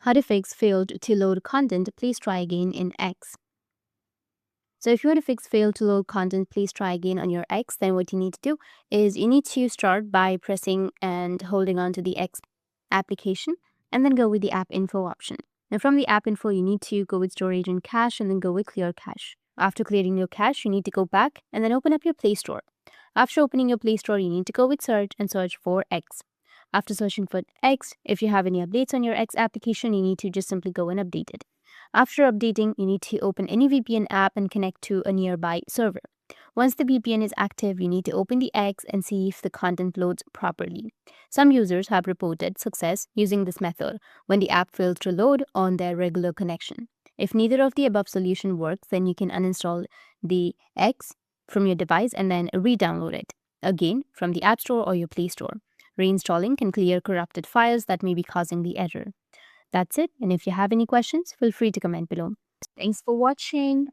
How to fix failed to load content, please try again in X. So if you want to fix failed to load content, please try again on your X, then what you need to do is you need to start by pressing and holding on to the X application and then go with the app info option. Now from the app info, you need to go with storage and cache and then go with clear cache. After clearing your cache, you need to go back and then open up your Play Store. After opening your Play Store, you need to go with search and search for X. After searching for X, if you have any updates on your X application, you need to just simply go and update it. After updating, you need to open any VPN app and connect to a nearby server. Once the VPN is active, you need to open the X and see if the content loads properly. Some users have reported success using this method when the app fails to load on their regular connection. If neither of the above solution works, then you can uninstall the X from your device and then re-download it, again from the App Store or your Play Store. Reinstalling can clear corrupted files that may be causing the error. That's it, and if you have any questions, feel free to comment below. Thanks for watching.